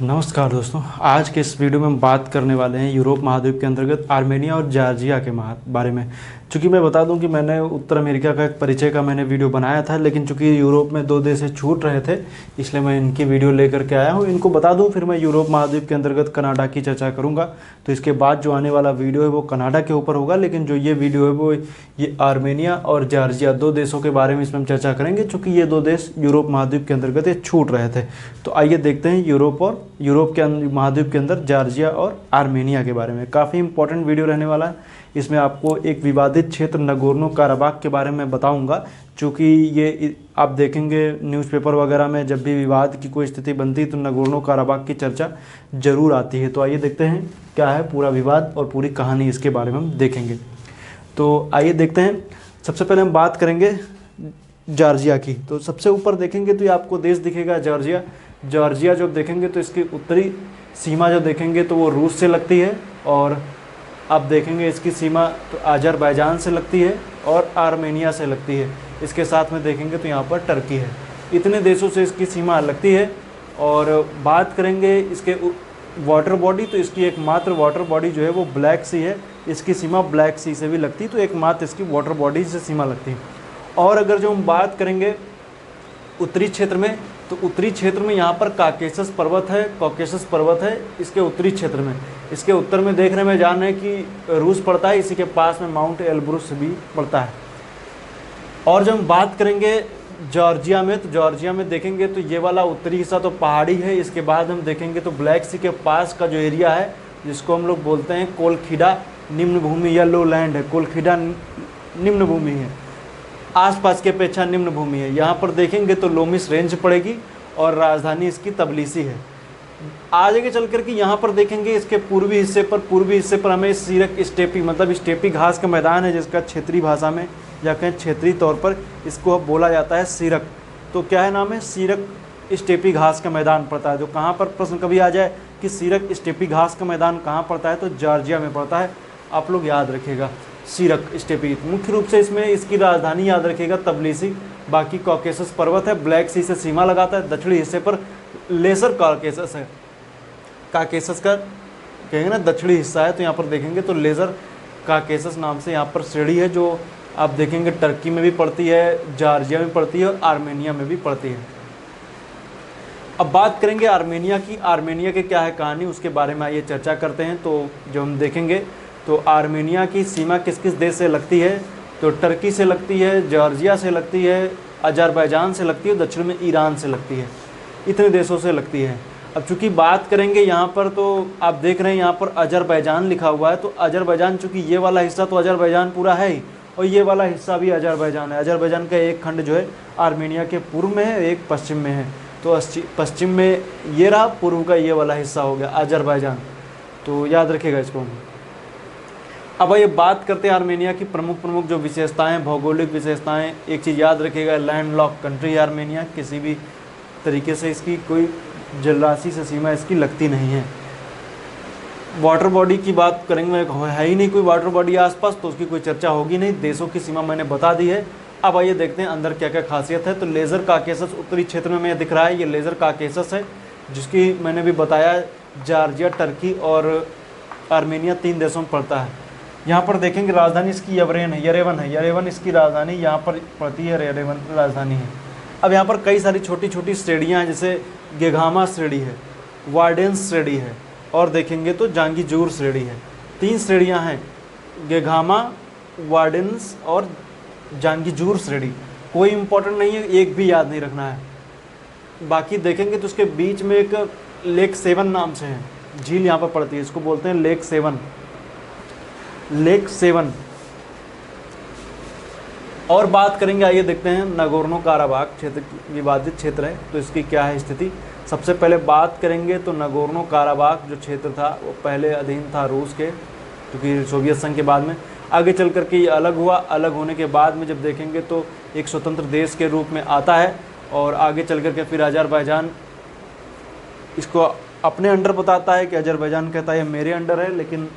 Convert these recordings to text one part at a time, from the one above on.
नमस्कार दोस्तों। आज के इस वीडियो में हम बात करने वाले हैं यूरोप महाद्वीप के अंतर्गत आर्मेनिया और जॉर्जिया के बारे में। चूँकि मैं बता दूं कि मैंने उत्तर अमेरिका का एक परिचय का मैंने वीडियो बनाया था, लेकिन चूँकि यूरोप में दो देश छूट रहे थे इसलिए मैं इनकी वीडियो लेकर के आया हूं। इनको बता दूं, फिर मैं यूरोप महाद्वीप के अंतर्गत कनाडा की चर्चा करूँगा। तो इसके बाद जो आने वाला वीडियो है वो कनाडा के ऊपर होगा, लेकिन जो ये वीडियो है वो ये आर्मेनिया और जॉर्जिया दो देशों के बारे में इसमें हम चर्चा करेंगे, चूँकि ये दो देश यूरोप महाद्वीप के अंतर्गत ये छूट रहे थे। तो आइए देखते हैं यूरोप के महाद्वीप के अंदर जॉर्जिया और आर्मेनिया के बारे में। काफ़ी इंपॉर्टेंट वीडियो रहने वाला है। इसमें आपको एक विवादित क्षेत्र नगोर्नो काराबाख के बारे में बताऊंगा, क्योंकि ये आप देखेंगे न्यूज़पेपर वगैरह में जब भी विवाद की कोई स्थिति बनती है तो नगोर्नो काराबाख की चर्चा जरूर आती है। तो आइए देखते हैं क्या है पूरा विवाद और पूरी कहानी, इसके बारे में हम देखेंगे। तो आइए देखते हैं। सबसे पहले हम बात करेंगे जॉर्जिया की। तो सबसे ऊपर देखेंगे तो ये आपको देश दिखेगा जॉर्जिया। जॉर्जिया जब देखेंगे तो इसकी उत्तरी सीमा जो देखेंगे तो वो रूस से लगती है, और आप देखेंगे इसकी सीमा तो अजरबैजान से लगती है और आर्मेनिया से लगती है। इसके साथ में देखेंगे तो यहाँ पर टर्की है। इतने देशों से इसकी सीमा लगती है। और बात करेंगे इसके वाटर बॉडी, तो इसकी एकमात्र वाटर बॉडी जो है वो ब्लैक सी है। इसकी सीमा ब्लैक सी से भी लगती है, तो एकमात्र इसकी वाटर बॉडी से सीमा लगती है। और अगर जो हम बात करेंगे उत्तरी क्षेत्र में, तो उत्तरी क्षेत्र में यहाँ पर काकेशस पर्वत है इसके उत्तरी क्षेत्र में। इसके उत्तर में देखने में जान रहे हैं कि रूस पड़ता है, इसी के पास में माउंट एल्ब्रुस भी पड़ता है। और जब हम बात करेंगे जॉर्जिया में, तो जॉर्जिया में देखेंगे तो ये वाला उत्तरी हिस्सा तो पहाड़ी है। इसके बाद हम देखेंगे तो ब्लैक सी के पास का जो एरिया है जिसको हम लोग बोलते हैं कोलखिडा निम्न भूमि या लो लैंड है। कोलखिडा निम्न भूमि है, आसपास के अपेक्षा निम्न भूमि है। यहाँ पर देखेंगे तो लोमिस रेंज पड़ेगी और राजधानी इसकी तबलिसी है। आगे चल कर के यहाँ पर देखेंगे इसके पूर्वी हिस्से पर हमें सीरक स्टेपी, मतलब स्टेपी घास का मैदान है, जिसका क्षेत्रीय भाषा में या कहें क्षेत्रीय तौर पर इसको बोला जाता है सीरक। तो क्या है नाम है, सीरक स्टेपी घास का मैदान पड़ता है। जो कहाँ पर प्रश्न कभी आ जाए कि सीरक स्टेपी घास का मैदान कहाँ पड़ता है, तो जॉर्जिया में पड़ता है। आप लोग याद रखिएगा सीरक स्टेपी। मुख्य रूप से इसमें इसकी राजधानी याद रखिएगा तबलिसी। बाकी कॉकेसस पर्वत है, ब्लैक सी से सीमा लगाता है। दक्षिणी हिस्से पर लेसर कॉकेसस है। कॉकेसस का कहेंगे ना दक्षिणी हिस्सा है, तो यहाँ पर देखेंगे तो लेजर कॉकेसस नाम से यहाँ पर श्रेणी है, जो आप देखेंगे टर्की में भी पड़ती है, जॉर्जिया में पड़ती है और आर्मेनिया में भी पड़ती है। अब बात करेंगे आर्मेनिया की। आर्मेनिया के क्या है कहानी, उसके बारे में आइए चर्चा करते हैं। तो जो हम देखेंगे तो आर्मेनिया की सीमा किस किस देश से लगती है, तो टर्की से लगती है, जॉर्जिया से लगती है, अजरबैजान से लगती है, दक्षिण में ईरान से लगती है। इतने देशों से लगती है। अब चूंकि बात करेंगे यहाँ पर, तो आप देख रहे हैं यहाँ पर अजरबैजान लिखा हुआ है। तो अजरबैजान, चूँकि ये वाला हिस्सा तो अजरबैजान पूरा है ही, और ये वाला हिस्सा भी अजरबैजान है। अजरबैजान का एक खंड जो है आर्मेनिया के पूर्व में है, एक पश्चिम में है। तो पश्चिम में ये रहा, पूर्व का ये वाला हिस्सा हो गया अजरबैजान। तो याद रखिएगा इसको। अब ये बात करते हैं आर्मेनिया की प्रमुख जो विशेषताएं, भौगोलिक विशेषताएं। एक चीज़ याद रखिएगा, लैंडलॉक कंट्री है आर्मेनिया। किसी भी तरीके से इसकी कोई जलराशि से सीमा इसकी लगती नहीं है। वाटर बॉडी की बात करेंगे, है ही नहीं कोई वाटर बॉडी आसपास, तो उसकी कोई चर्चा होगी नहीं। देशों की सीमा मैंने बता दी है। अब आइए देखते हैं अंदर क्या क्या खासियत है। तो लेज़र कॉकेसस उत्तरी क्षेत्र में दिख रहा है, ये लेज़र कॉकेसस है, जिसकी मैंने भी बताया जॉर्जिया, टर्की और आर्मेनिया 3 देशों में पड़ता है। यहाँ पर देखेंगे राजधानी इसकी यरेवन इसकी राजधानी यहाँ पर पड़ती है, यरेवन राजधानी है। अब यहाँ पर कई सारी छोटी छोटी श्रेणियाँ हैं, जैसे गेघामा श्रेणी है, वार्डेंस श्रेणी है, और देखेंगे तो जांगीजूर श्रेणी है। 3 श्रेणियाँ हैं, गेघामा, वार्डेंस और जांगीजूर श्रेणी। कोई इंपॉर्टेंट नहीं है, एक भी याद नहीं रखना है। बाकी देखेंगे तो उसके बीच में एक लेक सेवन नाम से है, झील यहाँ पर पड़ती है, इसको बोलते हैं लेक सेवन। और बात करेंगे, आइए देखते हैं नगोर्नो काराबाख क्षेत्र, विवादित क्षेत्र है, तो इसकी क्या है स्थिति। सबसे पहले बात करेंगे तो नगोर्नो काराबाख जो क्षेत्र था वो पहले अधीन था रूस के, क्योंकि सोवियत संघ के बाद में आगे चल कर के ये अलग हुआ। अलग होने के बाद में जब देखेंगे तो एक स्वतंत्र देश के रूप में आता है, और आगे चल कर के फिर अजरबैजान इसको अपने अंडर बताता है कि अजरबैजान कहता है ये मेरे अंडर है। लेकिन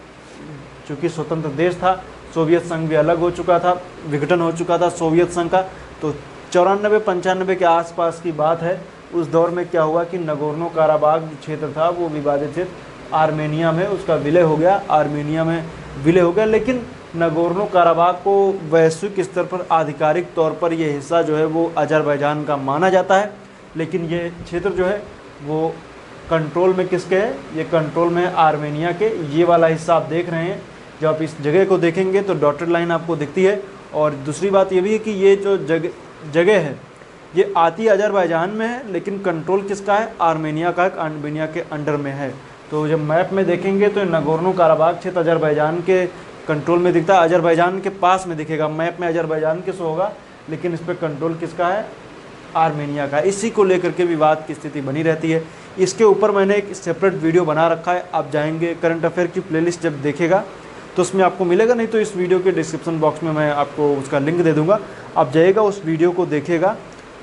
चूँकि स्वतंत्र देश था, सोवियत संघ भी अलग हो चुका था, विघटन हो चुका था सोवियत संघ का, तो 94-95 के आसपास की बात है। उस दौर में क्या हुआ कि नगोर्नो काराबाग क्षेत्र था वो विवादित क्षेत्र आर्मेनिया में उसका विलय हो गया, आर्मेनिया में विलय हो गया। लेकिन नगोर्नो काराबाग को वैश्विक स्तर पर आधिकारिक तौर पर ये हिस्सा जो है वो अजरबैजान का माना जाता है। लेकिन ये क्षेत्र जो है वो कंट्रोल में किसके है? ये कंट्रोल में आर्मेनिया के। ये वाला हिस्सा आप देख रहे हैं, जब आप इस जगह को देखेंगे तो डॉटेड लाइन आपको दिखती है। और दूसरी बात ये भी है कि ये जो जगह है ये आती अजरबैजान में है, लेकिन कंट्रोल किसका है? आर्मेनिया का, आर्मेनिया के अंडर में है। तो जब मैप में देखेंगे तो नगोर्नो काराबाग क्षेत्र अजरबैजान के कंट्रोल में दिखता है, अजरबैजान के पास में दिखेगा। मैप में अजरबैजान किस होगा, लेकिन इस पर कंट्रोल किसका है? आर्मेनिया का। इसी को लेकर के विवाद की स्थिति बनी रहती है। इसके ऊपर मैंने एक सेपरेट वीडियो बना रखा है, आप जाएंगे करंट अफेयर की प्लेलिस्ट जब देखेगा तो उसमें आपको मिलेगा, नहीं तो इस वीडियो के डिस्क्रिप्शन बॉक्स में मैं आपको उसका लिंक दे दूंगा। आप जाइएगा उस वीडियो को देखेगा,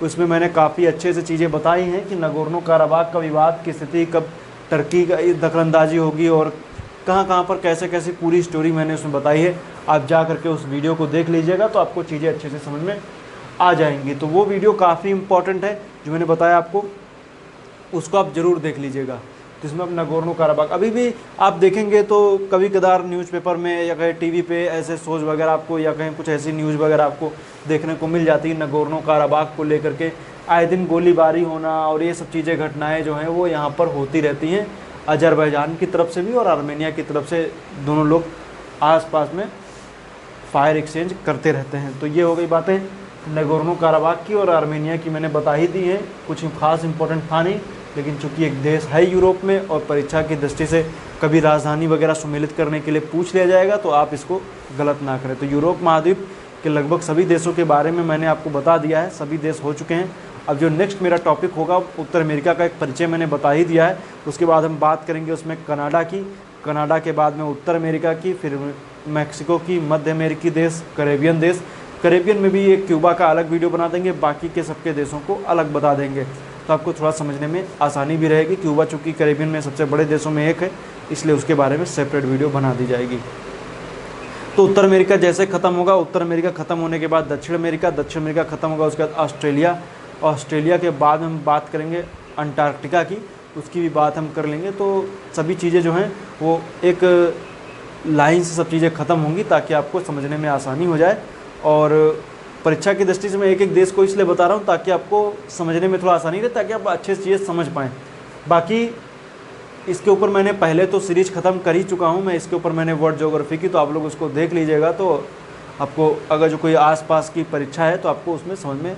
उसमें मैंने काफ़ी अच्छे से चीज़ें बताई हैं कि नगोर्नो काराबाग का विवाद की स्थिति कब टर्की का दखलंदाजी होगी और कहाँ कहाँ पर कैसे कैसे पूरी स्टोरी मैंने उसमें बताई है। आप जा करके उस वीडियो को देख लीजिएगा तो आपको चीज़ें अच्छे से समझ में आ जाएंगी। तो वो वीडियो काफ़ी इंपॉर्टेंट है जो मैंने बताया आपको, उसको आप ज़रूर देख लीजिएगा। जिसमें अब नगोर्नो काराबाग अभी भी आप देखेंगे तो कभी कदार न्यूज़पेपर में या कहीं टीवी पे ऐसे शोज वगैरह आपको या कहीं कुछ ऐसी न्यूज़ वगैरह आपको देखने को मिल जाती है नगोर्नो काराबाग को लेकर के। आए दिन गोलीबारी होना और ये सब चीज़ें घटनाएं जो हैं वो यहाँ पर होती रहती हैं, अजरबैजान की तरफ से भी और आर्मेनिया की तरफ से। दोनों लोग आसपास में फायर एक्सचेंज करते रहते हैं। तो ये हो गई बातें नगोर्नो काराबाग की और आर्मेनिया की, मैंने बता ही दी हैं। कुछ खास इंपॉर्टेंट था नहीं, लेकिन चूंकि एक देश है यूरोप में और परीक्षा की दृष्टि से कभी राजधानी वगैरह सम्मिलित करने के लिए पूछ लिया जाएगा तो आप इसको गलत ना करें। तो यूरोप महाद्वीप के लगभग सभी देशों के बारे में मैंने आपको बता दिया है, सभी देश हो चुके हैं। अब जो नेक्स्ट मेरा टॉपिक होगा उत्तर अमेरिका का एक परिचय मैंने बता ही दिया है। उसके बाद हम बात करेंगे उसमें कनाडा की, कनाडा के बाद में उत्तर अमेरिका की, फिर मैक्सिको की, मध्य अमेरिकी देश, कैरेबियन देश। कैरेबियन में भी एक क्यूबा का अलग वीडियो बना देंगे, बाकी के सबके देशों को अलग बता देंगे तो आपको थोड़ा समझने में आसानी भी रहेगी। क्यूबा चूँकि कैरेबियन में सबसे बड़े देशों में एक है, इसलिए उसके बारे में सेपरेट वीडियो बना दी जाएगी। तो उत्तर अमेरिका जैसे ख़त्म होगा, उत्तर अमेरिका ख़त्म होने के बाद दक्षिण अमेरिका, दक्षिण अमेरिका ख़त्म होगा उसके बाद ऑस्ट्रेलिया, ऑस्ट्रेलिया के बाद हम बात करेंगे अंटार्कटिका की, उसकी भी बात हम कर लेंगे। तो सभी चीज़ें जो हैं वो एक लाइन से सब चीज़ें ख़त्म होंगी ताकि आपको समझने में आसानी हो जाए। और परीक्षा की दृष्टि से मैं एक एक देश को इसलिए बता रहा हूँ ताकि आपको समझने में थोड़ा आसानी रहे, ताकि आप अच्छे से चीज़ें समझ पाएँ। बाकी इसके ऊपर मैंने पहले तो सीरीज ख़त्म कर ही चुका हूँ मैं, इसके ऊपर मैंने वर्ल्ड ज्योग्राफी की, तो आप लोग उसको देख लीजिएगा तो आपको अगर जो कोई आसपास की परीक्षा है तो आपको उसमें समझ में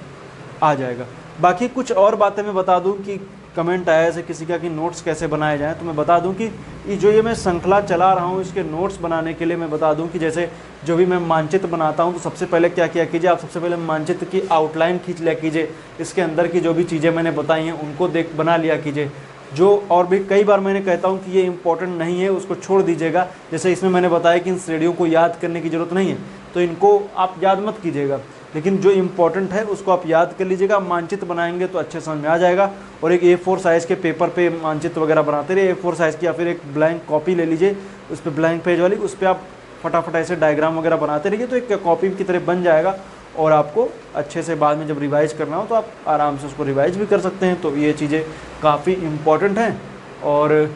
आ जाएगा। बाकी कुछ और बातें मैं बता दूं कि कमेंट आया ऐसे किसी का कि नोट्स कैसे बनाए जाएं, तो मैं बता दूं कि ये मैं श्रृंखला चला रहा हूं इसके नोट्स बनाने के लिए मैं बता दूं कि जैसे जो भी मैं मानचित्र बनाता हूं तो सबसे पहले क्या किया कीजिए, आप सबसे पहले मानचित्र की आउटलाइन खींच लिया कीजिए। इसके अंदर की जो भी चीज़ें मैंने बताई हैं उनको बना लिया कीजिए। जो और भी कई बार मैंने कहता हूँ कि ये इंपॉर्टेंट नहीं है उसको छोड़ दीजिएगा। जैसे इसमें मैंने बताया कि इन श्रेणियों को याद करने की ज़रूरत नहीं है तो इनको आप याद मत कीजिएगा, लेकिन जो इम्पोर्टेंट है उसको आप याद कर लीजिएगा। मानचित्र बनाएंगे तो अच्छे समझ में आ जाएगा। और एक A4 साइज़ के पेपर पे मानचित्र वगैरह बनाते रहिए, A4 साइज़ की, या फिर एक ब्लैंक कॉपी ले लीजिए, उस पर ब्लैंक पेज वाली, उस पर आप फटाफट ऐसे डायग्राम वगैरह बनाते रहिए तो एक कॉपी की तरह बन जाएगा और आपको अच्छे से बाद में जब रिवाइज करना हो तो आप आराम से उसको रिवाइज भी कर सकते हैं। तो ये चीज़ें काफ़ी इम्पॉर्टेंट हैं। और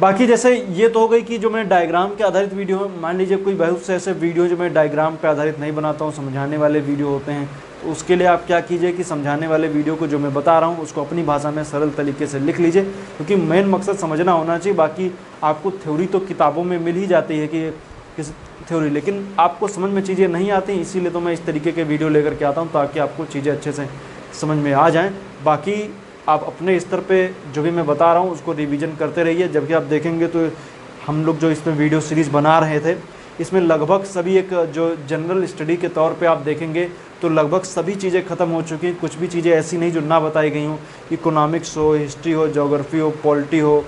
बाकी जैसे ये तो हो गई कि जो मैं डायग्राम के आधारित वीडियो है, मान लीजिए कोई बहुत से ऐसे वीडियो जो मैं डायग्राम पे आधारित नहीं बनाता हूँ, समझाने वाले वीडियो होते हैं, तो उसके लिए आप क्या कीजिए कि समझाने वाले वीडियो को जो मैं बता रहा हूँ उसको अपनी भाषा में सरल तरीके से लिख लीजिए, क्योंकि मेन मकसद समझना होना चाहिए। बाकी आपको थ्योरी तो किताबों में मिल ही जाती है कि किस थ्योरी, लेकिन आपको समझ में चीज़ें नहीं आती, इसीलिए तो मैं इस तरीके के वीडियो लेकर के आता हूँ ताकि आपको चीज़ें अच्छे से समझ में आ जाएँ। बाकी आप अपने स्तर पे जो भी मैं बता रहा हूँ उसको रिवीजन करते रहिए। जबकि आप देखेंगे तो हम लोग जो इसमें वीडियो सीरीज़ बना रहे थे इसमें लगभग सभी एक जो जनरल स्टडी के तौर पे आप देखेंगे तो लगभग सभी चीज़ें ख़त्म हो चुकी हैं। कुछ भी चीज़ें ऐसी नहीं जो ना बताई गई हों, इकोनॉमिक्स हो, हिस्ट्री हो, जोग्राफी हो, पॉलिटी हो,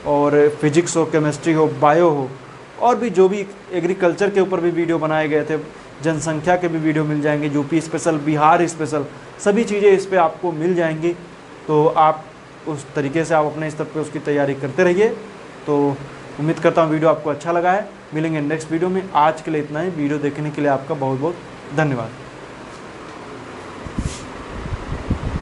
और फिजिक्स हो, केमिस्ट्री हो, बायो हो, और भी जो भी एग्रीकल्चर के ऊपर भी वीडियो बनाए गए थे, जनसंख्या के भी वीडियो मिल जाएंगे, यूपी स्पेशल, बिहार स्पेशल, सभी चीज़ें इस पर आपको मिल जाएंगी। तो आप उस तरीके से आप अपने स्तर पे उसकी तैयारी करते रहिए। तो उम्मीद करता हूँ वीडियो आपको अच्छा लगा है। मिलेंगे नेक्स्ट वीडियो में। आज के लिए इतना ही। वीडियो देखने के लिए आपका बहुत बहुत धन्यवाद।